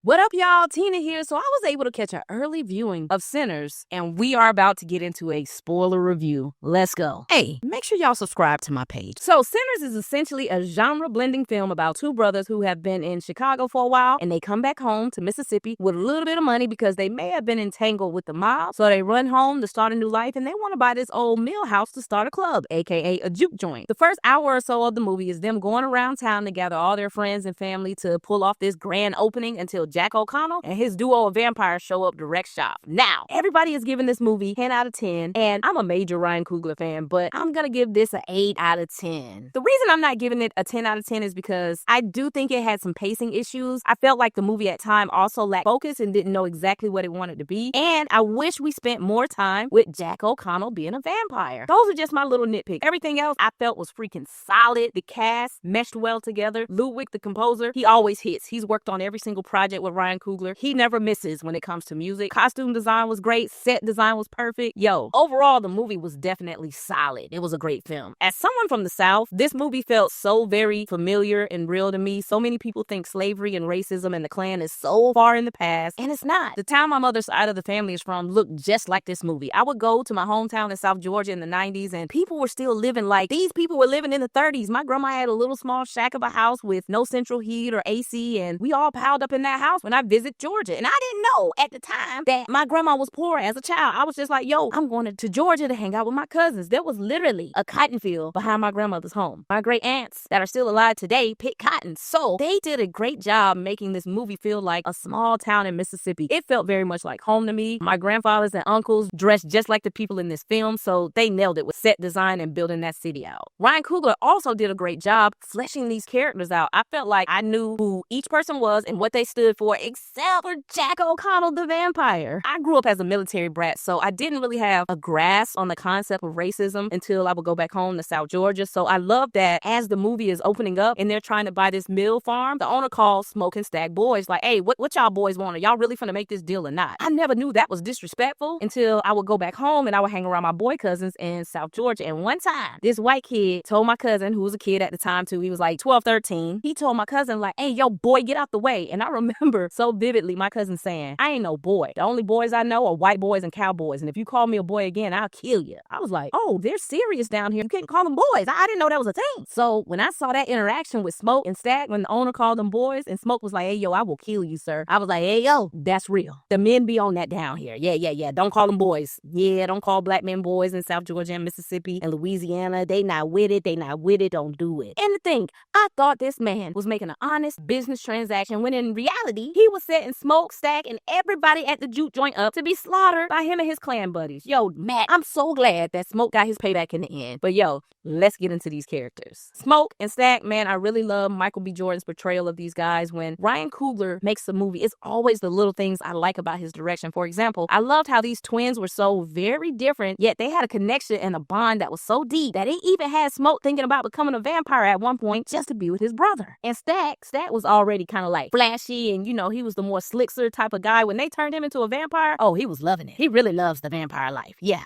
What up, y'all? Tina here. So I was able to catch an early viewing of Sinners, and we are about to get into a spoiler review. Let's go. Hey, make sure y'all subscribe to my page. So Sinners is essentially a genre-blending film about two brothers who have been in Chicago for a while, and they come back home to Mississippi with a little bit of money because they may have been entangled with the mob. So they run home to start a new life, and they want to buy this old mill house to start a club, aka a juke joint. The first hour or so of the movie is them going around town to gather all their friends and family to pull off this grand opening until Jack O'Connell and his duo of vampires show up direct shop. Now, everybody is giving this movie 10 out of 10, and I'm a major Ryan Coogler fan, but I'm gonna give this an 8 out of 10. The reason I'm not giving it a 10 out of 10 is because I do think it had some pacing issues. I felt like the movie at time also lacked focus and didn't know exactly what it wanted to be, and I wish we spent more time with Jack O'Connell being a vampire. Those are just my little nitpicks. Everything else I felt was freaking solid. The cast meshed well together. Ludwig, the composer, he always hits. He's worked on every single project with Ryan Coogler. He never misses when it comes to music. Costume design was great. Set design was perfect. Yo, overall, the movie was definitely solid. It was a great film. As someone from the South, this movie felt so very familiar and real to me. So many people think slavery and racism and the Klan is so far in the past, and it's not. The town my mother's side of the family is from looked just like this movie. I would go to my hometown in South Georgia in the 90s, and people were still living like these people were living in the 30s. My grandma had a little small shack of a house with no central heat or AC, and we all piled up in that house when I visit Georgia. And I didn't know at the time that my grandma was poor as a child. I was just like, yo, I'm going to Georgia to hang out with my cousins. There was literally a cotton field behind my grandmother's home. My great aunts that are still alive today pick cotton. So they did a great job making this movie feel like a small town in Mississippi. It felt very much like home to me. My grandfathers and uncles dressed just like the people in this film, so they nailed it with set design and building that city out. Ryan Coogler also did a great job fleshing these characters out. I felt like I knew who each person was and what they stood for, except for Jack O'Connell, the vampire. I grew up as a military brat, so I didn't really have a grasp on the concept of racism until I would go back home to South Georgia. So I love that as the movie is opening up and they're trying to buy this mill farm, the owner calls Smoke and Stack boys like, hey, what y'all boys want? Are y'all really finna make this deal or not? I never knew that was disrespectful until I would go back home and I would hang around my boy cousins in South Georgia. And one time, this white kid told my cousin, who was a kid at the time too, he was like 12, 13. He told my cousin like, hey, yo, boy, get out the way. And I remember so vividly my cousin saying, I ain't no boy. The only boys I know are white boys and cowboys. And if you call me a boy again, I'll kill you. I was like, oh, they're serious down here. You can't call them boys. I didn't know that was a thing. So when I saw that interaction with Smoke and Stack, when the owner called them boys and Smoke was like, hey, yo, I will kill you, sir. I was like, hey, yo, that's real. The men be on that down here. Yeah. Don't call them boys. Yeah, don't call black men boys in South Georgia and Mississippi and Louisiana. They not with it. Don't do it. And the thing, I thought this man was making an honest business transaction when in reality, he was setting Smoke, Stack, and everybody at the juke joint up to be slaughtered by him and his clan buddies. Yo, Matt, I'm so glad that Smoke got his payback in the end. But yo, let's get into these characters. Smoke and Stack, man, I really love Michael B. Jordan's portrayal of these guys. When Ryan Coogler makes a movie, it's always the little things I like about his direction. For example, I loved how these twins were so very different, yet they had a connection and a bond that was so deep that it even had Smoke thinking about becoming a vampire at one point just to be with his brother. And Stack was already kind of like flashy and, you know, he was the more slickster type of guy. When they turned him into a vampire, oh, he was loving it. He really loves the vampire life. Yeah.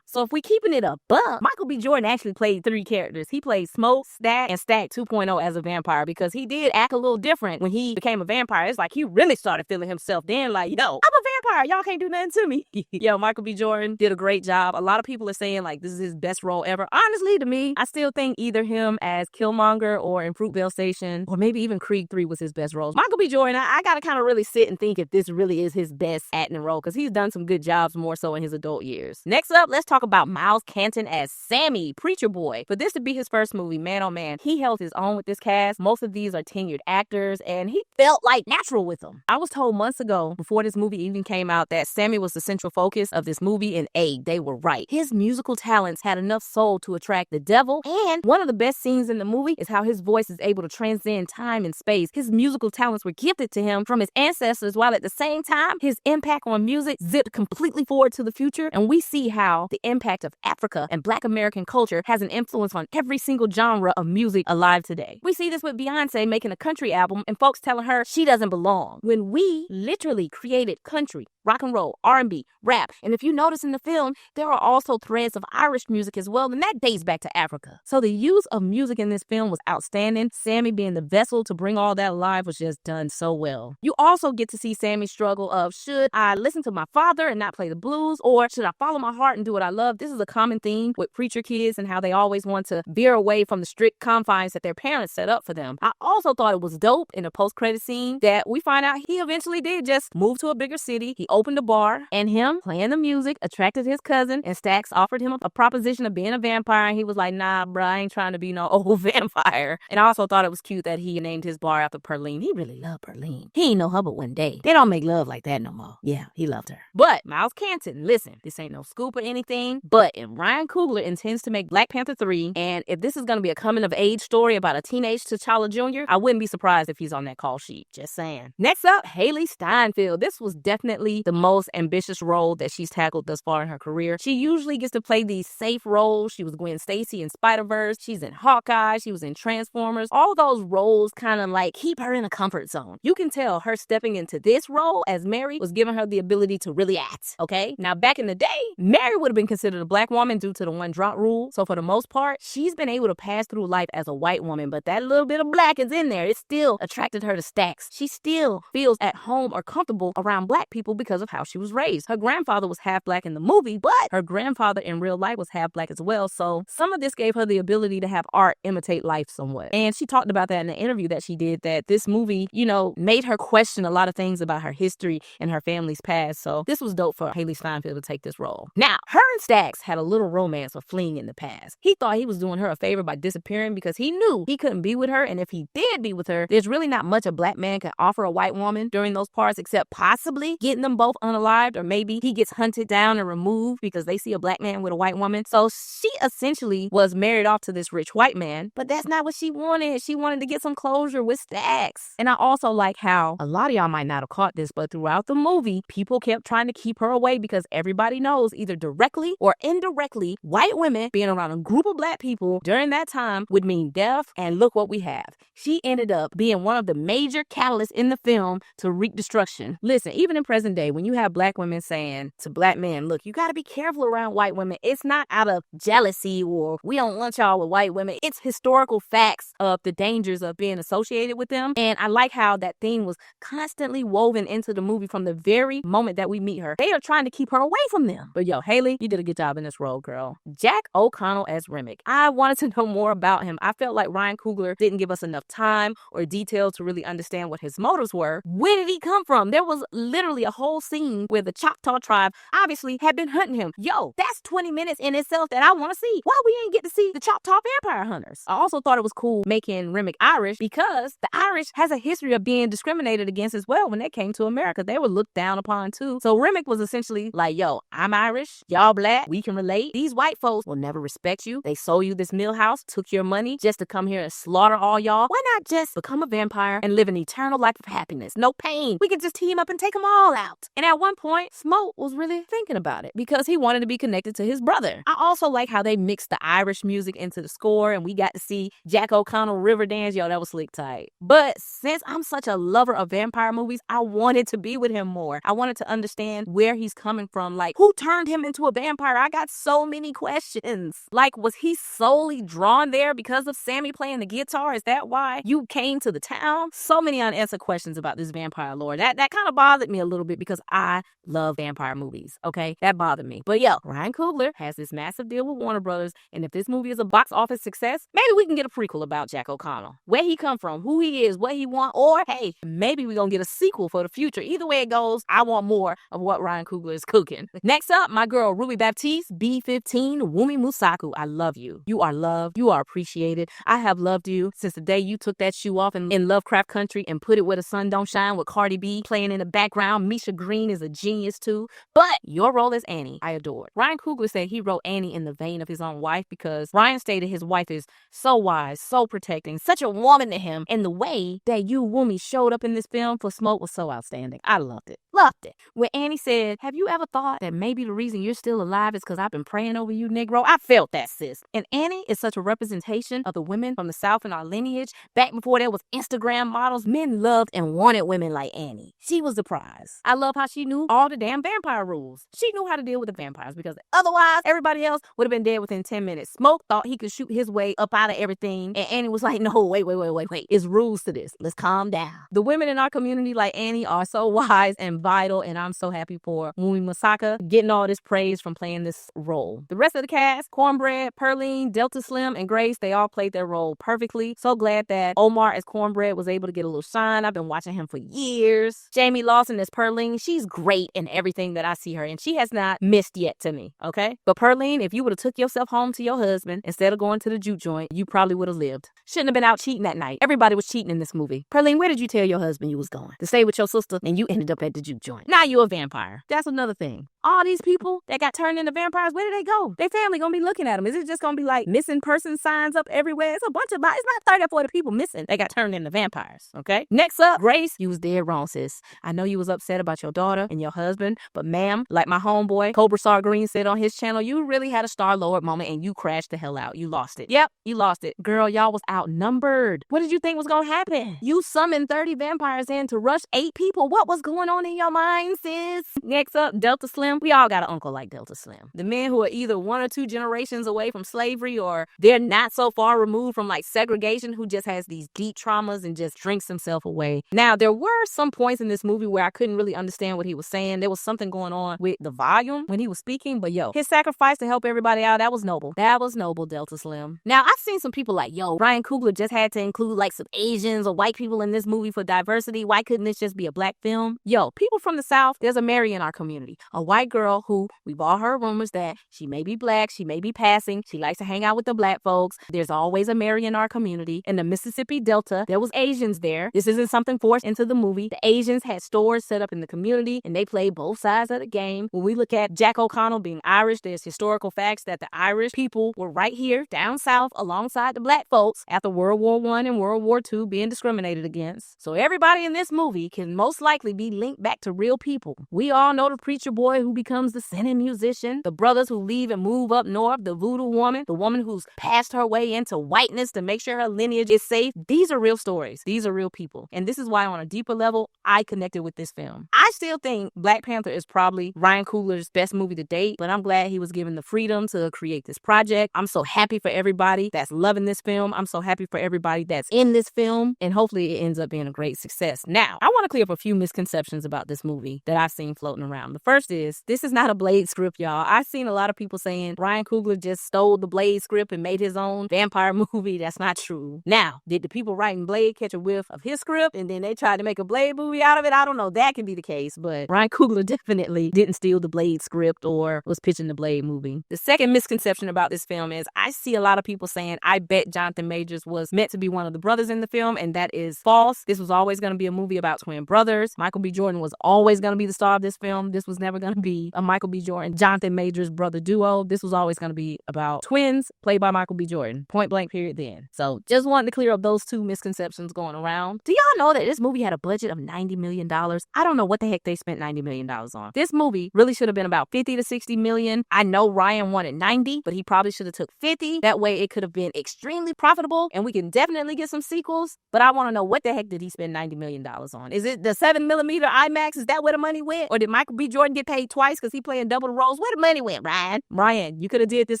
So if we keeping it above, Michael B. Jordan actually played 3 characters. He played Smoke, Stack, and Stack 2.0 as a vampire because he did act a little different when he became a vampire. It's like he really started feeling himself then like, yo, I'm a vampire. Y'all can't do nothing to me. Yo, Michael B. Jordan did a great job. A lot of people are saying like this is his best role ever. Honestly, to me, I still think either him as Killmonger or in Fruitvale Station or maybe even Creed 3 was his best role. Michael B. Jordan, I gotta kind of really sit and think if this really is his best acting role because he's done some good jobs more so in his adult years. Next up, let's talk about Miles Canton as Sammie, Preacher Boy. For this to be his first movie, man, oh man, he held his own with this cast. Most of these are tenured actors and he felt like natural with them. I was told months ago, before this movie even came out, that Sammie was the central focus of this movie, and they were right. His musical talents had enough soul to attract the devil, and one of the best scenes in the movie is how his voice is able to transcend time and space. His musical talents were gifted to him from his ancestors, while at the same time, his impact on music zipped completely forward to the future, and we see how the impact of Africa and Black American culture has an influence on every single genre of music alive today. We see this with Beyonce making a country album and folks telling her she doesn't belong, when we literally created country rock and roll, R&B, rap. And if you notice in the film, there are also threads of Irish music as well, and that dates back to Africa. So the use of music in this film was outstanding. Sammie being the vessel to bring all that alive was just done so well. You also get to see Sammie's struggle of, should I listen to my father and not play the blues, or should I follow my heart and do what I love? This is a common theme with preacher kids and how they always want to veer away from the strict confines that their parents set up for them. I also thought it was dope in a post-credit scene that we find out he eventually did just move to a bigger city. He opened a bar, and him playing the music attracted his cousin, and Stax offered him a proposition of being a vampire, and he was like, nah, bruh, I ain't trying to be no old vampire. And I also thought it was cute that he named his bar after Perlene. He really loved Perlene. He ain't know her but one day. They don't make love like that no more. Yeah, he loved her. But Miles Canton, listen, this ain't no scoop or anything, but if Ryan Coogler intends to make Black Panther 3, and if this is going to be a coming-of-age story about a teenage T'Challa Jr., I wouldn't be surprised if he's on that call sheet. Just saying. Next up, Hailee Steinfeld. This was definitely the most ambitious role that she's tackled thus far in her career. She usually gets to play these safe roles. She was Gwen Stacy in Spider-Verse. She's in Hawkeye. She was in Transformers. All those roles kind of like keep her in a comfort zone. You can tell her stepping into this role as Mary was giving her the ability to really act, okay? Now, back in the day, Mary would have been considered a Black woman due to the one drop rule. So for the most part, she's been able to pass through life as a white woman, but that little bit of Black is in there. It still attracted her to Stax. She still feels at home or comfortable around Black people because of how she was raised. Her grandfather was half Black in the movie, but her grandfather in real life was half Black as well. So some of this gave her the ability to have art imitate life somewhat. And she talked about that in the interview that she did, that this movie, you know, made her question a lot of things about her history and her family's past. So this was dope for Hailee Steinfeld to take this role. Now, her and Stax had a little romance or fling in the past. He thought he was doing her a favor by disappearing because he knew he couldn't be with her. And if he did be with her, there's really not much a Black man can offer a white woman during those parts except possibly getting them both unalived, or maybe he gets hunted down and removed because they see a Black man with a white woman. So she essentially was married off to this rich white man, but that's not what she wanted. She wanted to get some closure with Stax. And I also like how a lot of y'all might not have caught this, but throughout the movie, people kept trying to keep her away because everybody knows either directly or indirectly, white women being around a group of Black people during that time would mean death. And look what we have. She ended up being one of the major catalysts in the film to wreak destruction. Listen, even in present day, when you have Black women saying to Black men, look, you got to be careful around white women. It's not out of jealousy or we don't want y'all with white women. It's historical facts of the dangers of being associated with them. And I like how that theme was constantly woven into the movie from the very moment that we meet her. They are trying to keep her away from them. But yo, Hailee, you did a good job in this role, girl. Jack O'Connell as Remmick. I wanted to know more about him. I felt like Ryan Coogler didn't give us enough time or detail to really understand what his motives were. Where did he come from? There was literally a whole scene where the Choctaw tribe obviously had been hunting him. Yo, that's 20 minutes in itself that I want to see. Why we ain't get to see the Choctaw vampire hunters? I also thought it was cool making Remmick Irish because the Irish has a history of being discriminated against as well. When they came to America, they were looked down upon too. So Remmick was essentially like, yo, I'm Irish, y'all Black, we can relate. These white folks will never respect you. They sold you this mill house, took your money just to come here and slaughter all y'all. Why not just become a vampire and live an eternal life of happiness? No pain. We could just team up and take them all out. And at one point, Smoke was really thinking about it because he wanted to be connected to his brother. I also like how they mixed the Irish music into the score and we got to see Jack O'Connell river dance. Yo, that was slick tight. But since I'm such a lover of vampire movies, I wanted to be with him more. I wanted to understand where he's coming from. Like, who turned him into a vampire? I got so many questions. Like, was he solely drawn there because of Sammie playing the guitar? Is that why you came to the town? So many unanswered questions about this vampire lore. That kind of bothered me a little bit because I love vampire movies, okay? That bothered me. But yo, Ryan Coogler has this massive deal with Warner Brothers, and if this movie is a box office success, maybe we can get a prequel about Jack O'Connell. Where he come from, who he is, what he want, or hey, maybe we're gonna get a sequel for the future. Either way it goes, I want more of what Ryan Coogler is cooking. Next up, my girl Ruby Baptiste, B15, Wunmi Mosaku. I love you. You are loved. You are appreciated. I have loved you since the day you took that shoe off in Lovecraft Country and put it where the sun don't shine with Cardi B playing in the background. Misha Green is a genius too. But your role as Annie, I adored. Ryan Coogler said he wrote Annie in the vein of his own wife because Ryan stated his wife is so wise, so protecting, such a woman to him, and the way that you, Wunmi, showed up in this film for Smoke was so outstanding. I loved it. Loved it. When Annie said, have you ever thought that maybe the reason you're still alive is because I've been praying over you, Negro? I felt that, sis. And Annie is such a representation of the women from the South in our lineage. Back before there was Instagram models, men loved and wanted women like Annie. She was the prize. I love how she knew all the damn vampire rules. She knew how to deal with the vampires because otherwise everybody else would have been dead within 10 minutes. Smoke thought he could shoot his way up out of everything, and Annie was like, no, wait. It's rules to this. Let's calm down. The women in our community like Annie are so wise and vital, and I'm so happy for Wunmi Mosaku getting all this praise from playing this role. The rest of the cast, Cornbread, Pearline, Delta Slim, and Grace, they all played their role perfectly. So glad that Omar as Cornbread was able to get a little shine. I've been watching him for years. Jamie Lawson as Pearline, she's great in everything that I see her in. She has not missed yet to me, okay? But Pearline, if you would have took yourself home to your husband instead of going to the juke joint, you probably would have lived. Shouldn't have been out cheating that night. Everybody was cheating in this movie. Pearline, where did you tell your husband you was going? To stay with your sister, and you ended up at the juke joint. Now you a vampire. That's another thing. All these people that got turned into vampires, where did they go? Their family gonna be looking at them. Is it just gonna be like missing person signs up everywhere? It's a bunch of, it's not 30 or 40 people missing that got turned into vampires, okay? Next up, Grace, you was dead wrong, sis. I know you was upset about your daughter and your husband, but ma'am, like my homeboy, Cobra Star Green said on his channel, you really had a Star-Lord moment and you crashed the hell out. You lost it. Yep, you lost it. Girl, y'all was outnumbered. What did you think was gonna happen? You summoned 30 vampires in to rush 8 people. What was going on in your mind, sis? Next up, Delta Slim. We all got an uncle like Delta Slim. The men who are either 1 or 2 generations away from slavery, or they're not so far removed from like segregation, who just has these deep traumas and just drinks himself away. Now, there were some points in this movie where I couldn't really understand what he was saying. There was something going on with the volume when he was speaking, but yo, his sacrifice to help everybody out, that was noble. That was noble, Delta Slim. Now, I've seen some people like, yo, Ryan Coogler just had to include like some Asians or white people in this movie for diversity. Why couldn't this just be a black film? Yo, people from the South, there's a Mary in our community, a white girl who we've all heard rumors that she may be black, she may be passing, she likes to hang out with the black folks. There's always a Mary in our community. In the Mississippi Delta, there was Asians there. This isn't something forced into the movie. The Asians had stores set up in the community and they played both sides of the game. When we look at Jack O'Connell being Irish, there's historical facts that the Irish people were right here down south alongside the black folks after World War I and World War II being discriminated against. So everybody in this movie can most likely be linked back to real people. We all know the preacher boy who becomes the singing musician, the brothers who leave and move up north, the voodoo woman, the woman who's passed her way into whiteness to make sure her lineage is safe. These are real stories. These are real people. And this is why on a deeper level, I connected with this film. I still think Black Panther is probably Ryan Coogler's best movie to date, but I'm glad he was given the freedom to create this project. I'm so happy for everybody that's loving this film. I'm so happy for everybody that's in this film, and hopefully it ends up being a great success. Now, I want to clear up a few misconceptions about this movie that I've seen floating around. The first is, this is not a Blade script, y'all. I've seen a lot of people saying Ryan Coogler just stole the Blade script and made his own vampire movie. That's not true. Now, did the people writing Blade catch a whiff of his script and then they tried to make a Blade movie out of it? I don't know. That can be the case, but Ryan Coogler definitely didn't steal the Blade script or was pitching the Blade movie. The second misconception about this film is, I see a lot of people saying, I bet Jonathan Majors was meant to be one of the brothers in the film, and that is false. This was always going to be a movie about twin brothers. Michael B. Jordan was always going to be the star of this film. This was never going to be a Michael B. Jordan, Jonathan Majors brother duo. This was always going to be about twins played by Michael B. Jordan. Point blank, period, then. So just wanted to clear up those 2 misconceptions going around. Do y'all know that this movie had a budget of $90 million? I don't know what the heck they spent $90 million on. This movie really should have been about 50 to 60 million. I know Ryan wanted 90, but he probably should have took 50. That way it could have been extremely profitable and we can definitely get some sequels. But I want to know, what the heck did he spend $90 million on? Is it the 7mm IMAX? Is that where the money went? Or did Michael B. Jordan get paid twice because he playing double the roles? Where the money went, Ryan? Ryan, you could have did this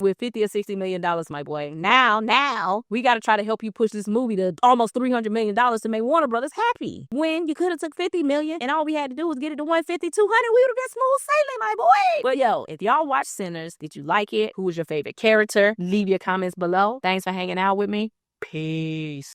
with 50 or 60 million dollars, my boy. Now, we got to try to help you push this movie to almost $300 million to make Warner Brothers happy. When you could have took 50 million and all we had to do was get it to 150, 200, we would have been smooth sailing, my boy. But yo, if y'all watch Sinners, did you like it? Who was your favorite character? Leave your comments below. Thanks for hanging out with me. Peace.